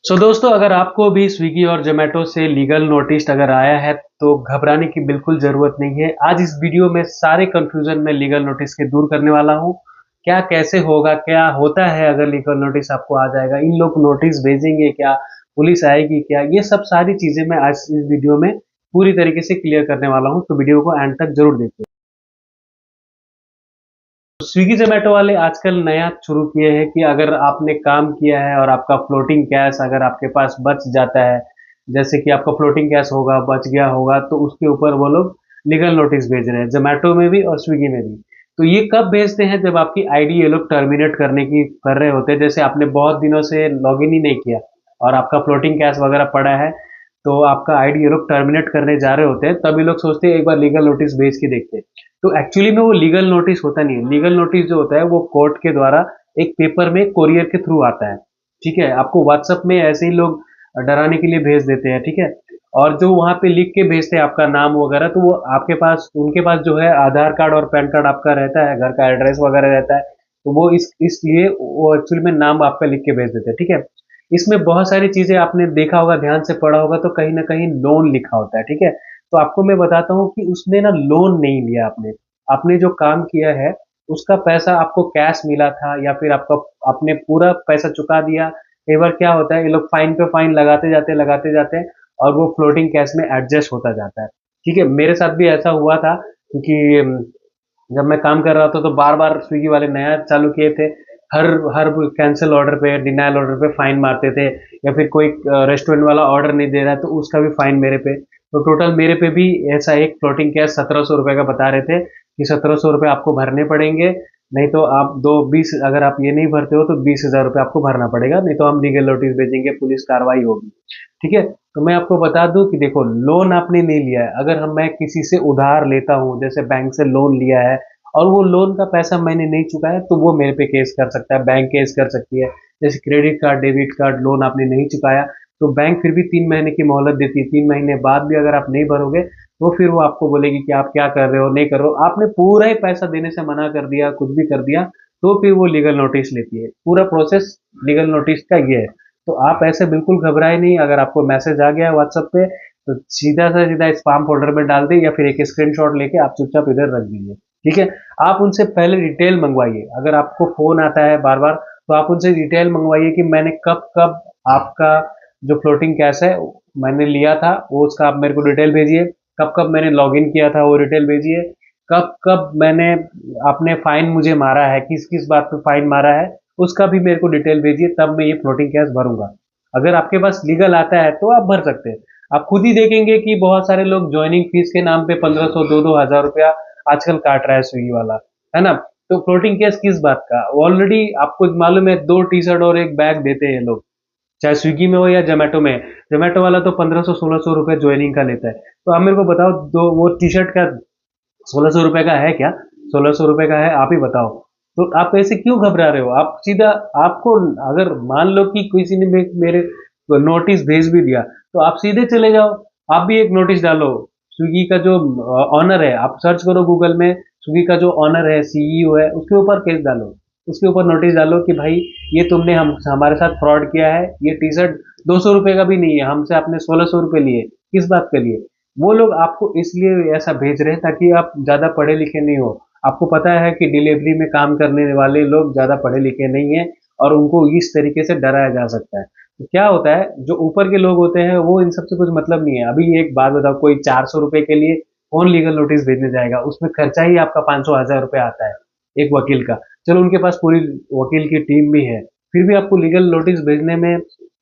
दोस्तों, अगर आपको भी स्विगी और जोमेटो से लीगल नोटिस अगर आया है तो घबराने की बिल्कुल ज़रूरत नहीं है। आज इस वीडियो में सारे कन्फ्यूज़न मैं लीगल नोटिस के दूर करने वाला हूँ। क्या कैसे होगा, क्या होता है अगर लीगल नोटिस आपको आ जाएगा, इन लोग नोटिस भेजेंगे क्या, पुलिस आएगी क्या, ये सब सारी चीज़ें मैं आज इस वीडियो में पूरी तरीके से क्लियर करने वाला हूँ, तो वीडियो को एंड तक ज़रूर देखिए। स्विगी जोमेटो वाले आजकल नया शुरू किए हैं कि अगर आपने काम किया है और आपका फ्लोटिंग कैश अगर आपके पास बच जाता है, जैसे कि आपका फ्लोटिंग कैश होगा, बच गया होगा, तो उसके ऊपर वो लोग लीगल नोटिस भेज रहे हैं, जोमेटो में भी और स्विगी में भी। तो ये कब भेजते हैं? जब आपकी आईडी ये लोग टर्मिनेट करने की कर रहे होते हैं, जैसे आपने बहुत दिनों से लॉगिन ही नहीं किया और आपका फ्लोटिंग कैश वगैरह पड़ा है, तो आपका आईडी ये लोग टर्मिनेट करने जा रहे होते हैं, तब ये लोग सोचते हैं एक बार लीगल नोटिस भेज के देखते हैं। तो एक्चुअली में वो लीगल नोटिस होता नहीं है। लीगल नोटिस जो होता है वो कोर्ट के द्वारा एक पेपर में कोरियर के थ्रू आता है। ठीक है, आपको व्हाट्सएप में ऐसे ही लोग डराने के लिए भेज देते हैं। ठीक है, और जो वहां पे लिख के भेजते हैं आपका नाम वगैरह, तो वो आपके पास उनके पास जो है आधार कार्ड और पैन कार्ड आपका रहता है, घर का एड्रेस वगैरह रहता है, तो वो इसलिए वो एक्चुअली में नाम आपका लिख के भेज देते हैं। ठीक है, इसमें बहुत सारी चीजें आपने देखा होगा, ध्यान से पढ़ा होगा, तो कहीं ना कहीं लोन लिखा होता है। ठीक है, तो आपको मैं बताता हूँ कि उसमें ना लोन नहीं लिया आपने। आपने जो काम किया है उसका पैसा आपको कैश मिला था, या फिर आपका आपने पूरा पैसा चुका दिया। कई बार क्या होता है, ये लोग फाइन पे फाइन लगाते जाते हैं और वो फ्लोटिंग कैश में एडजस्ट होता जाता है। ठीक है, मेरे साथ भी ऐसा हुआ था, क्योंकि जब मैं काम कर रहा था तो बार बार स्विगी वाले नया चालू किए थे। हर हर कैंसिल ऑर्डर पे, डिनायल ऑर्डर पे फाइन मारते थे, या फिर कोई रेस्टोरेंट वाला ऑर्डर नहीं दे रहा है तो उसका भी फाइन मेरे पे। तो टोटल मेरे पे भी ऐसा एक फ्लोटिंग कैश 1700 रुपए का बता रहे थे कि 1700 रुपए आपको भरने पड़ेंगे, नहीं तो आप दो बीस, अगर आप ये नहीं भरते हो तो 20,000 रुपये आपको भरना पड़ेगा, नहीं तो हम लीगल नोटिस भेजेंगे, पुलिस कार्रवाई होगी। ठीक है, तो मैं आपको बता दूं कि देखो, लोन आपने नहीं लिया है। अगर मैं किसी से उधार लेता हूँ, जैसे बैंक से लोन लिया है और वो लोन का पैसा मैंने नहीं चुकाया, तो वो मेरे पे केस कर सकता है, बैंक केस कर सकती है। जैसे credit card, debit card, loan आपने नहीं चुकाया तो बैंक फिर भी 3 महीने की मोहलत देती है। 3 महीने बाद भी अगर आप नहीं भरोगे तो फिर वो आपको बोलेगी कि आप क्या कर रहे हो, नहीं कर रहे हो। आपने पूरा ही पैसा देने से मना कर दिया, कुछ भी कर दिया, तो फिर वो लीगल नोटिस लेती है। पूरा प्रोसेस लीगल नोटिस का ये है। तो आप ऐसे बिल्कुल घबराए नहीं। अगर आपको मैसेज आ गया व्हाट्सएप पे तो सीधा सा सीधा स्पैम फोल्डर में डाल दे, या फिर एक स्क्रीनशॉट लेके आप चुपचाप इधर रख दीजिए। ठीक है, आप उनसे पहले डिटेल मंगवाइए। अगर आपको फोन आता है बार बार तो आप उनसे डिटेल मंगवाइए कि मैंने कब कब आपका जो फ्लोटिंग कैश है मैंने लिया था, वो उसका आप मेरे को डिटेल भेजिए। कब कब मैंने लॉगिन किया था वो डिटेल भेजिए। कब कब मैंने आपने फाइन मुझे मारा है, किस किस बात पे फाइन मारा है, उसका भी मेरे को डिटेल भेजिए, तब मैं ये फ्लोटिंग कैश भरूंगा। अगर आपके पास लीगल आता है तो आप भर सकते हैं। आप खुद ही देखेंगे कि बहुत सारे लोग ज्वाइनिंग फीस के नाम पे 1500 दो हजार रुपया आजकल काट रहा है स्विगी वाला, है ना। तो फ्लोटिंग केस किस बात का? ऑलरेडी आपको मालूम है, 2 टी शर्ट और एक बैग देते हैं लोग, चाहे स्विगी में हो या जोमेटो में। जोमेटो वाला तो 1500 1600 रुपए ज्वाइनिंग का लेता है। तो आप मेरे को बताओ, दो वो टी शर्ट का 1600 रुपए का है क्या? 1600 रुपए का है? आप ही बताओ। तो आप ऐसे क्यों घबरा रहे हो? आप सीधा, आपको अगर मान लो कि किसी ने मेरे नोटिस भेज भी दिया, तो आप सीधे चले जाओ, आप भी एक नोटिस डालो। स्विगी का जो ऑनर है, आप सर्च करो गूगल में, स्विगी का जो ऑनर है, सीईओ है, उसके ऊपर केस डालो। उसके ऊपर नोटिस डालो कि भाई ये तुमने हम हमारे साथ फ्रॉड किया है। ये टी शर्ट 200 रुपए का भी नहीं है, हमसे आपने 1600 रुपए लिए, किस बात के लिए? वो लोग आपको इसलिए ऐसा भेज रहे हैं ताकि आप ज्यादा पढ़े लिखे नहीं हो। आपको पता है कि डिलीवरी में काम करने वाले लोग ज्यादा पढ़े लिखे नहीं है और उनको इस तरीके से डराया जा सकता है। तो क्या होता है, जो ऊपर के लोग होते हैं वो इन सबसे कुछ मतलब नहीं है। अभी एक बात बताओ, कोई 400 रुपए के लिए कौन लीगल नोटिस भेजने जाएगा? उसमें खर्चा ही आपका 500 1000 रुपए आता है एक वकील का। चलो, उनके पास पूरी वकील की टीम भी है, फिर भी आपको लीगल नोटिस भेजने में,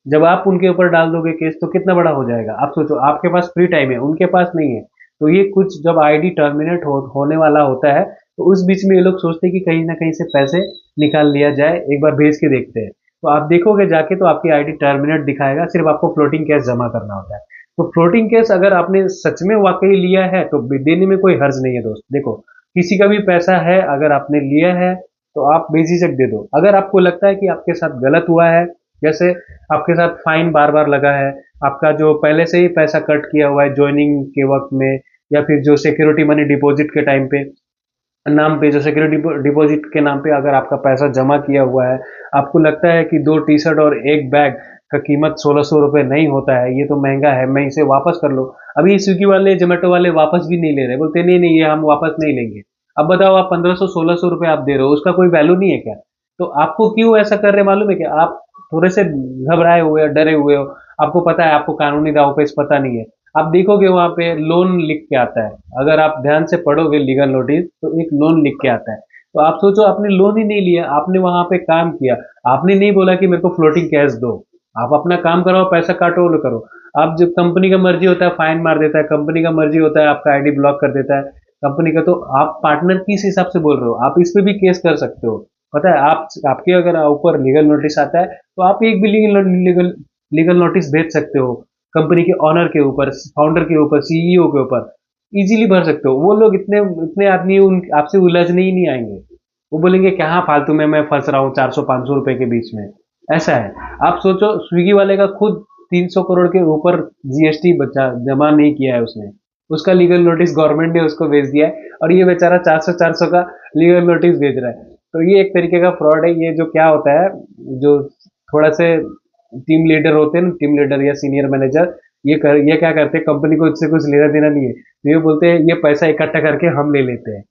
जब आप उनके ऊपर डाल दोगे केस, तो कितना बड़ा हो जाएगा। आप सोचो, आपके पास फ्री टाइम है, उनके पास नहीं है। तो ये कुछ जब आईडी टर्मिनेट होने वाला होता है, तो उस बीच में ये लोग सोचते हैं कि कहीं ना कहीं से पैसे निकाल लिया जाए, एक बार भेज के देखते हैं। तो आप देखोगे जाके तो आपकी आईडी टर्मिनेट दिखाएगा, सिर्फ आपको फ्लोटिंग कैश जमा करना होता है। तो फ्लोटिंग कैश अगर आपने सच में वाकई लिया है तो देने में कोई हर्ज नहीं है दोस्त। देखो, किसी का भी पैसा है, अगर आपने लिया है तो आप बेझिझक दे दो। अगर आपको लगता है कि आपके साथ गलत हुआ है, जैसे आपके साथ फाइन बार बार लगा है, आपका जो पहले से ही पैसा कट किया हुआ है ज्वाइनिंग के वक्त में, या फिर जो सिक्योरिटी मनी डिपॉजिट के टाइम पे नाम पे, जो सिक्योरिटी डिपॉजिट के नाम पे अगर आपका पैसा जमा किया हुआ है, आपको लगता है कि 2 टी शर्ट और एक बैग का कीमत 1600 रुपये नहीं होता है, ये तो महंगा है, मैं इसे वापस कर लूँ। अभी स्विगी वाले जोमेटो वाले वापस भी नहीं ले रहे, बोलते नहीं नहीं ये हम वापस नहीं लेंगे। अब बताओ, आप 1500 1600 रुपये आप दे रहे हो, उसका कोई वैल्यू नहीं है क्या? तो आपको क्यों ऐसा कर रहे मालूम है क्या? आप थोड़े से घबराए हुए हो, डरे हुए हो। आपको पता है आपको कानूनी दांवपेच पता नहीं है। आप देखोगे वहां पे लोन लिख के आता है, अगर आप ध्यान से पढ़ोगे लीगल नोटिस तो एक लोन लिख के आता है। तो आप सोचो, आपने लोन ही नहीं लिया, आपने वहां पे काम किया। आपने नहीं बोला कि मेरे को फ्लोटिंग कैश दो। आप अपना काम करो, पैसा काटो लो करो। आप जब कंपनी का मर्जी होता है फाइन मार देता है, कंपनी का मर्जी होता है आपका आईडी ब्लॉक कर देता है कंपनी का। तो आप पार्टनर किस हिसाब से बोल रहे हो? आप इस पे भी केस कर सकते हो। पता है, आप आपके अगर ऊपर लीगल नोटिस आता है तो आप एक भी लीगल लीगल नोटिस भेज सकते हो कंपनी के ऑनर के ऊपर, फाउंडर के ऊपर, सीईओ के ऊपर। इजीली भर सकते हो। वो लोग इतने इतने आदमी उन आपसे उलझने ही नहीं आएंगे। वो बोलेंगे कहाँ फालतू में मैं फंस रहा हूँ 400 500 रुपए के बीच में। ऐसा है। आप सोचो, स्विगी वाले का खुद 300 करोड़ के ऊपर जीएसटी बचा जमा नहीं किया है उसने। उसका लीगल नोटिस गवर्नमेंट ने उसको भेज दिया है, और ये बेचारा 400 400 का लीगल नोटिस भेज रहा है। तो ये एक तरीके का फ्रॉड है। ये जो क्या होता है, जो थोड़ा से टीम लीडर होते हैं ना, टीम लीडर या सीनियर मैनेजर, ये क्या करते हैं, कंपनी को इससे कुछ लेना देना नहीं है, तो ये बोलते हैं ये पैसा इकट्ठा करके हम ले लेते हैं।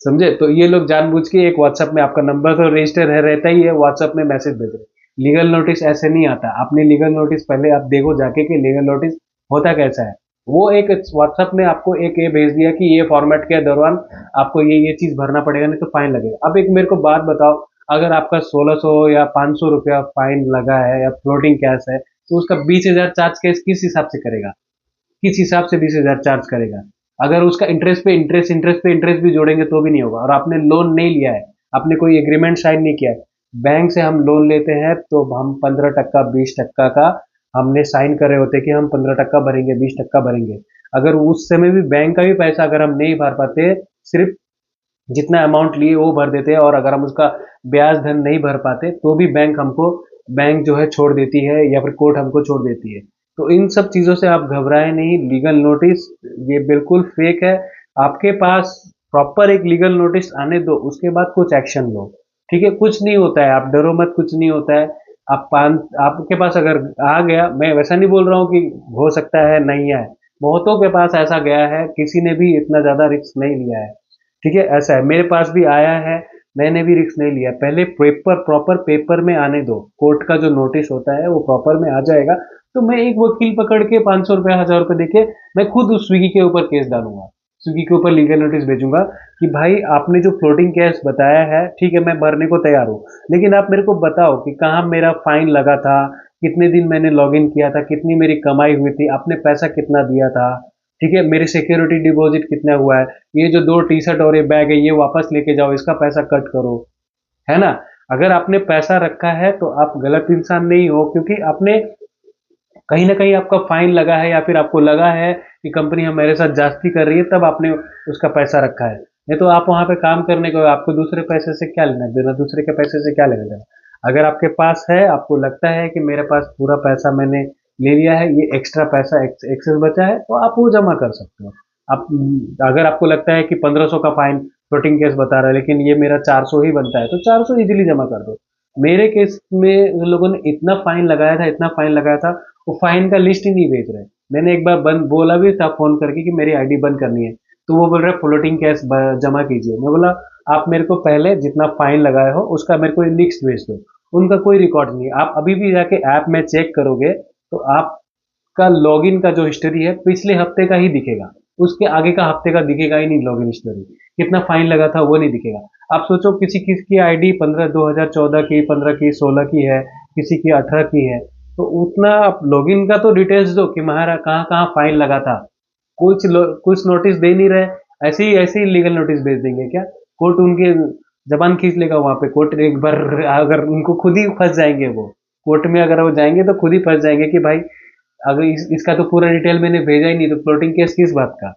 समझे? तो ये लोग जानबूझ के एक व्हाट्सएप में, आपका नंबर तो रजिस्टर है रहता ही है, व्हाट्सएप में मैसेज भेज रहे। लीगल नोटिस ऐसे नहीं आता। आपने लीगल नोटिस पहले आप देखो जाके कि लीगल नोटिस होता कैसा है। वो एक व्हाट्सएप में आपको एक ये भेज दिया कि ये फॉर्मेट के दौरान आपको ये चीज भरना पड़ेगा, नहीं तो फाइन लगेगा। अब एक मेरे को बात बताओ, अगर आपका 1600 या 500 रुपया फाइन लगा है या फ्लोटिंग कैश है, तो उसका 20,000 चार्ज किस हिसाब से करेगा? किस हिसाब से 20,000 चार्ज करेगा? अगर उसका इंटरेस्ट भी जोड़ेंगे तो भी नहीं होगा। और आपने लोन नहीं लिया है, आपने कोई एग्रीमेंट साइन नहीं किया है। बैंक से हम लोन लेते हैं तो हम 15% 20% का हमने साइन करे होते कि हम 15% भरेंगे, 20% भरेंगे। अगर उस समय भी बैंक का भी पैसा अगर हम नहीं भर पाते, सिर्फ जितना अमाउंट लिए वो भर देते हैं, और अगर हम उसका ब्याज धन नहीं भर पाते तो भी बैंक जो है छोड़ देती है, या फिर कोर्ट हमको छोड़ देती है। तो इन सब चीजों से आप घबराए नहीं। लीगल नोटिस ये बिल्कुल फेक है। आपके पास प्रॉपर एक लीगल नोटिस आने दो, उसके बाद कुछ एक्शन लो। ठीक है, कुछ नहीं होता है, आप डरो मत, कुछ नहीं होता है। आपके पास अगर आ गया, मैं वैसा नहीं बोल रहा हूँ कि हो सकता है नहीं आए, बहुतों के पास ऐसा गया है, किसी ने भी इतना ज्यादा रिस्क नहीं लिया है। ठीक है, ऐसा है, मेरे पास भी आया है, मैंने भी रिस्क नहीं लिया। पहले प्रॉपर पेपर में आने दो। कोर्ट का जो नोटिस होता है वो प्रॉपर में आ जाएगा, तो मैं एक वकील पकड़ के 500 रुपया 1000 रुपये देके मैं खुद उस स्विगी के ऊपर केस डालूंगा। स्विगी के ऊपर लीगल नोटिस भेजूंगा कि भाई आपने जो फ्लोटिंग केस बताया है, ठीक है मैं भरने को तैयार हूँ, लेकिन आप मेरे को बताओ कि कहाँ मेरा फाइन लगा था, कितने दिन मैंने लॉग इन किया था, कितनी मेरी कमाई हुई थी, आपने पैसा कितना दिया था। ठीक है, मेरी सिक्योरिटी डिपॉजिट कितना हुआ है, ये जो 2 टी-शर्ट और ये बैग है ये वापस लेके जाओ, इसका पैसा कट करो। है ना? अगर आपने पैसा रखा है तो आप गलत इंसान नहीं हो, क्योंकि आपने कहीं ना कहीं आपका फाइन लगा है, या फिर आपको लगा है कि कंपनी हमारे साथ जास्ती कर रही है, तब आपने उसका पैसा रखा है। नहीं तो आप वहां पे काम करने को, आपको दूसरे पैसे से क्या लेना देना, दूसरे के पैसे से क्या लेना देना। अगर आपके पास है, आपको लगता है कि मेरे पास पूरा पैसा मैंने ले लिया है, ये एक्स्ट्रा पैसा एक्सेस बचा है, तो आप वो जमा कर सकते हो। आप अगर आपको लगता है कि 1500 का फाइन फ्लोटिंग केस बता रहा है, लेकिन ये मेरा 400 ही बनता है, तो 400 इजीली जमा कर दो। मेरे केस में उन लोगों ने इतना फाइन लगाया था, इतना फाइन लगाया था, वो फाइन का लिस्ट ही नहीं भेज रहे। मैंने एक बार बंद बोला भी था फोन करके कि मेरी आईडी बंद करनी है, तो वो बोल रहा है फ्लोटिंग कैश जमा कीजिए। मैं बोला आप मेरे को पहले जितना फाइन लगाए हो उसका मेरे को लिस्ट भेज दो। उनका कोई रिकॉर्ड नहीं है। आप अभी भी जाके ऐप में चेक करोगे तो आपका लॉगिन का जो हिस्ट्री है पिछले हफ्ते का ही दिखेगा, उसके आगे का हफ्ते का दिखेगा ही नहीं। लॉगिन हिस्ट्री कितना फाइन लगा था वो नहीं दिखेगा। आप सोचो, किसी किसी की आईडी 2014 की, 15 की, 16 की है, किसी की 18 की है, तो उतना आप लॉगिन का तो डिटेल्स दो कि हमारा कहाँ कहाँ फाइन लगा था। कुछ नोटिस दे नहीं रहे, ऐसे ही लीगल नोटिस भेज देंगे क्या? कोर्ट उनके जबान खींच लेगा वहां पे। कोर्ट एक बार अगर उनको खुद ही फंस जाएंगे, वो कोर्ट में अगर वो जाएंगे तो खुद ही फंस जाएंगे कि भाई अगर इसका तो पूरा डिटेल मैंने भेजा ही नहीं, तो फ्लोटिंग केस किस बात का?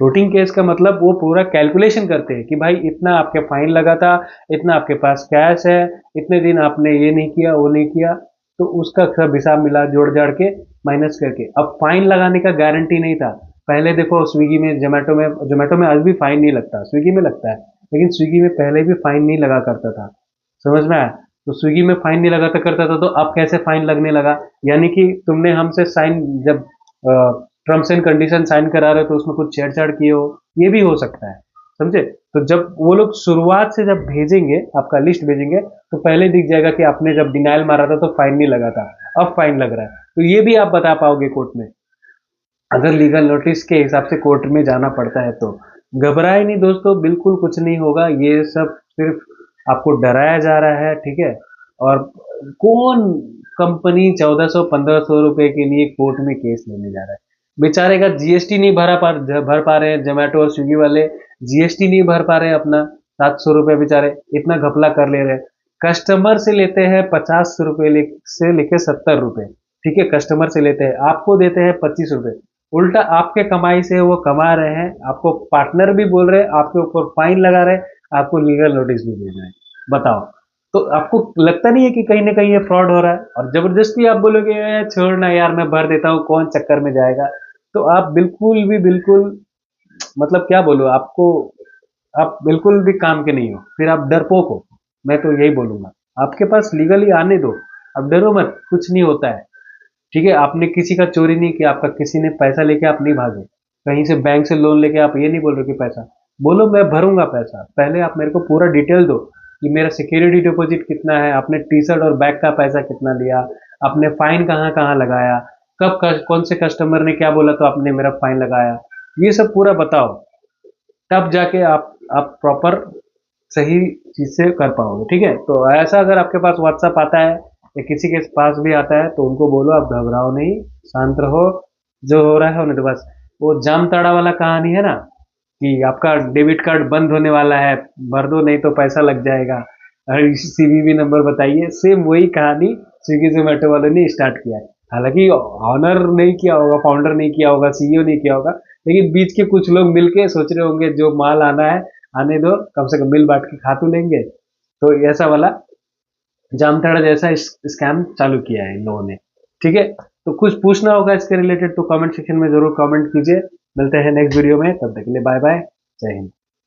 फ्लोटिंग केस का मतलब वो पूरा कैलकुलेशन करते हैं कि भाई इतना आपके फाइन लगा था, इतना आपके पास कैश है, इतने दिन आपने ये नहीं किया वो नहीं किया, तो उसका सब हिसाब मिला जोड़ जाड़ के माइनस करके। अब फाइन लगाने का गारंटी नहीं था। पहले देखो स्विगी में, जोमेटो में आज भी फाइन नहीं लगता, स्विगी में लगता है, लेकिन स्विगी में पहले भी फाइन नहीं लगा करता था। समझ में आया? तो स्विगी में फाइन नहीं लगाता करता था, तो अब कैसे फाइन लगने लगा? यानी कि तुमने हमसे साइन जब टर्म्स एंड कंडीशन साइन करा रहे हो तो उसमें कुछ छेड़छाड़ किए हो, ये भी हो सकता है, समझे? तो जब वो लोग शुरुआत से जब भेजेंगे, आपका लिस्ट भेजेंगे, तो पहले दिख जाएगा कि आपने जब डिनाइल मारा था तो फाइन नहीं लगा था, अब फाइन लग रहा है। तो ये भी आप बता पाओगे कोर्ट में, अगर लीगल नोटिस के हिसाब से कोर्ट में जाना पड़ता है तो। घबराए नहीं दोस्तों, बिल्कुल कुछ नहीं होगा, ये सब सिर्फ आपको डराया जा रहा है, ठीक है? और कौन कंपनी 1400-1500 रुपए के लिए कोर्ट में केस लेने जा रहा है? बेचारे का जीएसटी नहीं भर पा रहे हैं, जोमेटो और स्विगी वाले जीएसटी नहीं भर पा रहे हैं अपना, 700 रुपए बेचारे इतना घपला कर ले रहे हैं। कस्टमर से लेते हैं 50 रुपए से लेके 70 रुपए, ठीक है? कस्टमर से लेते हैं, आपको देते हैं 25 रुपए। उल्टा आपके कमाई से वो कमा रहे हैं, आपको पार्टनर भी बोल रहे हैं, आपके ऊपर फाइन लगा रहे हैं, आपको लीगल नोटिस भी भेज रहे हैं। बताओ, तो आपको लगता नहीं है कि कहीं ना कहीं ये फ्रॉड हो रहा है? और जबरदस्ती आप बोलोगे छोड़ना यार मैं भर देता हूँ, कौन चक्कर में जाएगा? तो आप बिल्कुल भी बिल्कुल, मतलब क्या बोलूं आपको, आप बिल्कुल भी काम के नहीं हो, फिर आप डरपोक हो। मैं तो यही बोलूंगा, आपके पास लीगली आने दो, अब डरो मत, कुछ नहीं होता है, ठीक है? आपने किसी का चोरी नहीं किया, आपका किसी ने पैसा लेके आप नहीं भागे, कहीं से बैंक से लोन लेके आप ये नहीं बोल रहे कि पैसा, बोलो मैं भरूंगा पैसा, पहले आप मेरे को पूरा डिटेल दो कि मेरा सिक्योरिटी डिपॉजिट कितना है, आपने टी शर्ट और बैग का पैसा कितना लिया, आपने फाइन कहाँ कहाँ लगाया, कौन से कस्टमर ने क्या बोला तो आपने मेरा फाइन लगाया, ये सब पूरा बताओ, तब जाके आप प्रॉपर सही चीज से कर पाओगे, ठीक है? तो ऐसा अगर आपके पास व्हाट्सएप आता है या किसी के पास भी आता है तो उनको बोलो आप घबराओ नहीं, शांत रहो, जो हो रहा है होने दो बस। वो जामताड़ा वाला कहानी है ना, कि आपका डेबिट कार्ड बंद होने वाला है, भर दो नहीं तो पैसा लग जाएगा, सीवीवी नंबर बताइए, सेम वही कहानी स्विगी जोमेटो वालों ने स्टार्ट किया है। हालांकि ऑनर नहीं किया होगा, फाउंडर नहीं किया होगा, सीईओ नहीं किया होगा, लेकिन बीच के कुछ लोग मिलके सोच रहे होंगे जो माल आना है आने दो, कम से कम मिल बांट के खा तो लेंगे। तो ऐसा वाला जामताड़ा जैसा स्कैम चालू किया है इन लोगों ने, ठीक है? तो कुछ पूछना होगा इसके रिलेटेड तो कमेंट सेक्शन में जरूर कमेंट कीजिए। मिलते हैं नेक्स्ट वीडियो में, तब तक के लिए बाय बाय, जय हिंद।